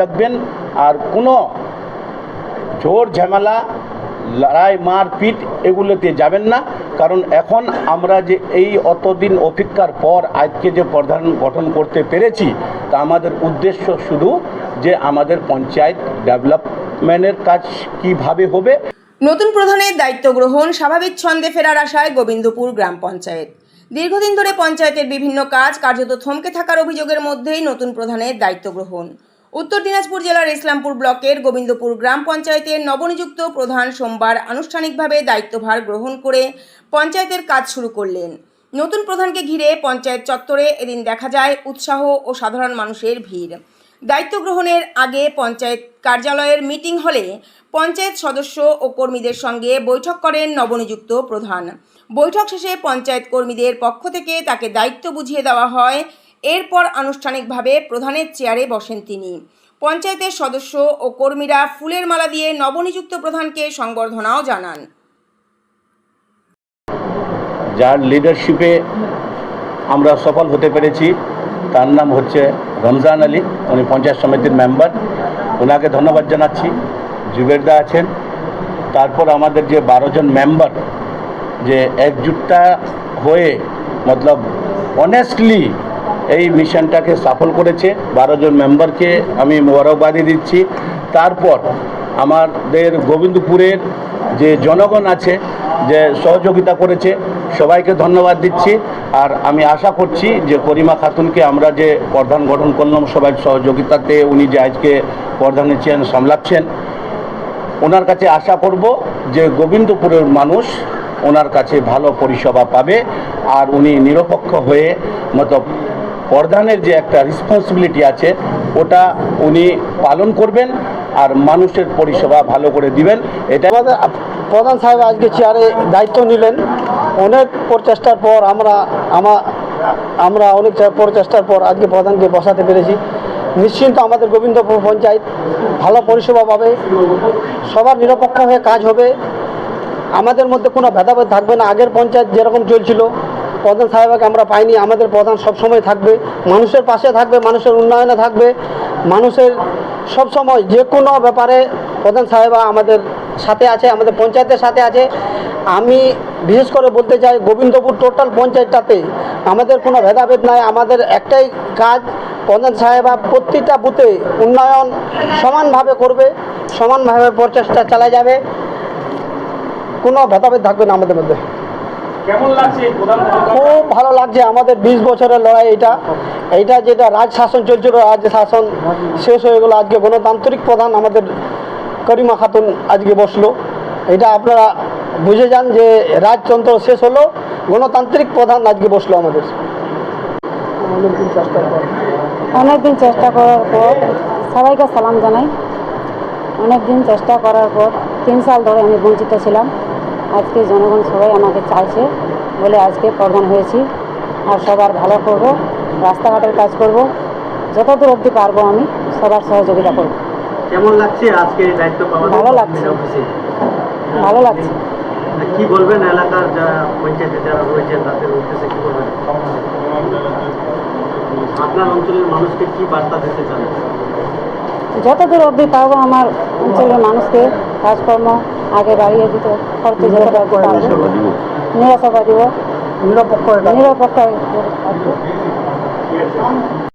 রাখবেন আর কোনো জোর ঝামেলা লড়াই মারপিট এগুলোতে যাবেন না। কারণ এখন আমরা যে এই অতদিন অপেক্ষার পর আজকে যে প্রধান গঠন করতে পেরেছি তা আমাদের উদ্দেশ্য শুধু যে আমাদের পঞ্চায়েত ডেভেলপমেন্টের কাজ কিভাবে হবে। নতুন প্রধানের দায়িত্ব গ্রহণ স্বাভাবিক ছন্দে ফেরার আশায় গোবিন্দপুর গ্রাম পঞ্চায়েত। দীর্ঘদিন ধরে পঞ্চায়েতের বিভিন্ন কাজ কার্যত থমকে থাকার অভিযোগের মধ্যেই নতুন প্রধানের দায়িত্ব গ্রহণ। উত্তর দিনাজপুর জেলার ইসলামপুর ব্লকের গোবিন্দপুর গ্রাম পঞ্চায়েতের নবনিযুক্ত প্রধান সোমবার আনুষ্ঠানিকভাবে দায়িত্বভার গ্রহণ করে পঞ্চায়েতের কাজ শুরু করলেন। নতুন প্রধানকে ঘিরে পঞ্চায়েত চত্বরে এদিন দেখা যায় উৎসাহ ও সাধারণ মানুষের ভিড়। দায়িত্ব গ্রহণের আগে পঞ্চায়েত কার্যালয়ের মিটিং হলে পঞ্চায়েত সদস্য ও কর্মীদের সঙ্গে বৈঠক করেন নবনিযুক্ত প্রধান। বৈঠক শেষে পঞ্চায়েত কর্মীদের পক্ষ থেকে তাকে দায়িত্ব বুঝিয়ে দেওয়া হয়। এরপর আনুষ্ঠানিকভাবে প্রধানের চেয়ারে বসেন তিনি। পঞ্চায়েতের সদস্য ও কর্মীরা ফুলের মালা দিয়ে নবনিযুক্ত প্রধানকে সংবর্ধনাও জানান। যার লিডারশিপে আমরা সফল হতে পেরেছি তার নাম হচ্ছে রমজান আলী, উনি পঞ্চায়েত সমিতির মেম্বার, ওনাকে ধন্যবাদ জানাচ্ছি। জুবেরদা আছেন, তারপর আমাদের যে 12 জন মেম্বার যে একজুটতা হয়ে মতলব অনেস্টলি এই মিশনটাকে সফল করেছে, 12 জন মেম্বারকে আমি মোবারকবাদি দিচ্ছি। তারপর আমাদের গোবিন্দপুরের যে জনগণ আছে যে সহযোগিতা করেছে সবাইকে ধন্যবাদ দিচ্ছি। আর আমি আশা করছি যে করিমা খাতুনকে আমরা যে প্রধান গঠন করলাম সবাই সহযোগিতাতে, উনি যে আজকে প্রধানের চেয়ার সামলাচ্ছেন, ওনার কাছে আশা করব যে গোবিন্দপুরের মানুষ ওনার কাছে ভালো পরিষেবা পাবে আর উনি নিরপেক্ষ হয়ে মতলব প্রধানের যে একটা রেসপন্সিবিলিটি আছে ওটা উনি পালন করবেন আর মানুষের পরিষেবা ভালো করে দিবেন। এটা আমাদের প্রধান সাহেব আজকে চেয়ারে দায়িত্ব নিলেন। অনেক প্রচেষ্টার পর আমরা অনেক প্রচেষ্টার পর আজকে প্রধানকে বসাতে পেরেছি। নিশ্চিন্ত আমাদের গোবিন্দপুর পঞ্চায়েত ভালো পরিষেবা পাবে, সবার নিরপেক্ষ হয়ে কাজ হবে, আমাদের মধ্যে কোনো ভেদাভেদ থাকবে না। আগের পঞ্চায়েত যেরকম চলছিল প্রধান সাহেবকে আমরা পাইনি, আমাদের প্রধান সবসময় থাকবে, মানুষের পাশে থাকবে, মানুষের উন্নয়নে থাকবে, মানুষের সবসময় যে কোনো ব্যাপারে প্রধান সাহেবা আমাদের সাথে আছে, আমাদের পঞ্চায়েতের সাথে আছে। আমি বিশেষ করে বলতে চাই গোবিন্দপুর টোটাল পঞ্চায়েতটাতে আমাদের কোনো ভেদাভেদ নাই। আমাদের একটাই কাজ, প্রধান সাহেবা প্রতিটা বুথে উন্নয়ন সমানভাবে করবে, সমানভাবে প্রচেষ্টা চালা যাবে, কোনো ভেদাভেদ থাকবে না আমাদের মধ্যে। কেমন লাগছে? খুব ভালো লাগছে। আমাদের 20 বছরের লড়াই এইটা যেটা রাজ শাসন চলছিল, রাজ শাসন শেষ হয়ে গেল, আজকে গণতান্ত্রিক প্রধান আমাদের করিমা খাতুন আজকে বসলো। এটা আপনারা বুঝে যান যে রাজতন্ত্র শেষ হলো, গণতান্ত্রিক প্রধান আজকে বসলো আমাদের। অনেকদিন চেষ্টা করার পর সবাইকে সালাম জানাই। অনেকদিন চেষ্টা করার পর 3 সাল ধরে আমি বঞ্চিত ছিলাম। আজকে জনগণ সবাই আমাকে চাইছে বলে আজকে প্রধান হয়েছি। আর সবার ভালো করব, রাস্তাঘাটের কাজ করব, যতদূর অবধি পারবো আমি সবার সহযোগিতা করব। কেমন লাগছে আজকে দায়িত্ব পাওয়া? ভালো লাগছে, ভালো লাগছে। কি বলবেন এলাকার পঞ্চায়েতে যারা রয়েছে তাদের উদ্দেশ্যে কি বলবেন? আপনার অঞ্চলের মানুষকে কি বার্তা দিতে চান? যতদূর অবধি পারবো আমার অঞ্চলের মানুষকে কাজকর্ম আগে বাড়িয়ে দিতে করতে যতটা পারবো, নিরাপত্তা দিব, নিরপেক্ষ